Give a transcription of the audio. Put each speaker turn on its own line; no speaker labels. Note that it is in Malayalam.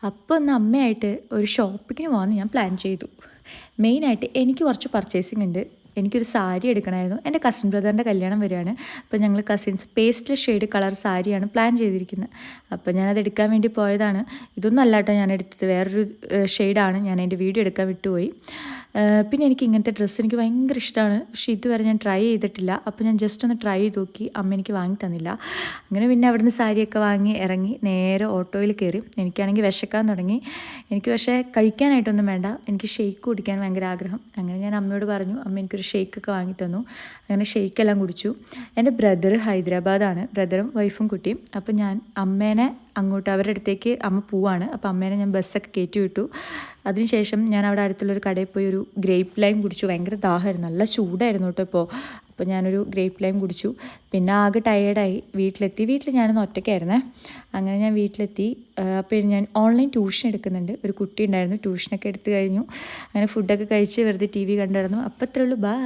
അപ്പോൾ ഒന്ന് അമ്മയായിട്ട് ഒരു ഷോപ്പിങ്ങിന് പോകാമെന്ന് ഞാൻ പ്ലാൻ ചെയ്തു. മെയിനായിട്ട് എനിക്ക് കുറച്ച് പർച്ചേസിങ് ഉണ്ട്. എനിക്കൊരു സാരി എടുക്കണമായിരുന്നു. എൻ്റെ കസിൻ ബ്രദറിൻ്റെ കല്യാണം വരികയാണ്. അപ്പോൾ ഞങ്ങൾ കസിൻസ് പേസ്റ്റൽ ഷെയ്ഡ് കളർ സാരിയാണ് പ്ലാൻ ചെയ്തിരിക്കുന്നത്. അപ്പോൾ ഞാനത് എടുക്കാൻ വേണ്ടി പോയതാണ്. ഇതൊന്നും അല്ല കേട്ടോ ഞാൻ എടുത്തത്, വേറൊരു ഷെയ്ഡാണ്. ഞാൻ എൻ്റെ വീഡിയോ എടുക്കാൻ വിട്ടുപോയി. പിന്നെ എനിക്ക് ഇങ്ങനത്തെ ഡ്രസ്സ് എനിക്ക് ഭയങ്കര ഇഷ്ടമാണ്. പക്ഷേ ഇതുവരെ ഞാൻ ട്രൈ ചെയ്തിട്ടില്ല. അപ്പോൾ ഞാൻ ജസ്റ്റ് ഒന്ന് ട്രൈ ചെയ്ത് നോക്കി. അമ്മ എനിക്ക് വാങ്ങി തന്നില്ല. അങ്ങനെ പിന്നെ അവിടുന്ന് സാരിയൊക്കെ വാങ്ങി ഇറങ്ങി നേരെ ഓട്ടോയിൽ കയറി. എനിക്കാണെങ്കിൽ വിശക്കാൻ തുടങ്ങി. എനിക്ക് പക്ഷേ കഴിക്കാനായിട്ടൊന്നും വേണ്ട, എനിക്ക് ഷെയ്ക്ക് കുടിക്കാൻ ഭയങ്കര ആഗ്രഹം. അങ്ങനെ ഞാൻ അമ്മയോട് പറഞ്ഞു. അമ്മ എനിക്കൊരു ഷെയ്ക്കൊക്കെ വാങ്ങി തന്നു. അങ്ങനെ ഷെയ്ക്കെല്ലാം കുടിച്ചു. എൻ്റെ ബ്രദർ ഹൈദരാബാദാണ്, ബ്രദറും വൈഫും കുട്ടിയും. അപ്പോൾ ഞാൻ അമ്മേനെ അങ്ങോട്ട് അവരുടെ അടുത്തേക്ക് അമ്മ പോവാണ്. അപ്പോൾ അമ്മേനെ ഞാൻ ബസ്സൊക്കെ കയറ്റി വിട്ടു. അതിനുശേഷം ഞാൻ അവിടെ അടുത്തുള്ളൊരു കടയിൽ പോയി ഒരു ഗ്രേപ്പ് ലൈം കുടിച്ചു. ഭയങ്കര ദാഹമായിരുന്നു, നല്ല ചൂടായിരുന്നു കേട്ടോ അപ്പോൾ ഞാനൊരു ഗ്രേപ്പ് ലൈം കുടിച്ചു. പിന്നെ ആകെ ടയേർഡായി വീട്ടിൽ ഞാനൊന്ന് ഒറ്റയ്ക്കായിരുന്നേ. അങ്ങനെ ഞാൻ വീട്ടിലെത്തി. അപ്പോൾ ഞാൻ ഓൺലൈൻ ട്യൂഷൻ എടുക്കുന്നുണ്ട്. ഒരു കുട്ടി ഉണ്ടായിരുന്നു, ട്യൂഷനൊക്കെ എടുത്തു കഴിഞ്ഞു. അങ്ങനെ ഫുഡൊക്കെ കഴിച്ച് വെറുതെ TV കണ്ടിരുന്നു. അപ്പോൾ അത്രേ ഉള്ളൂ. ബൈ.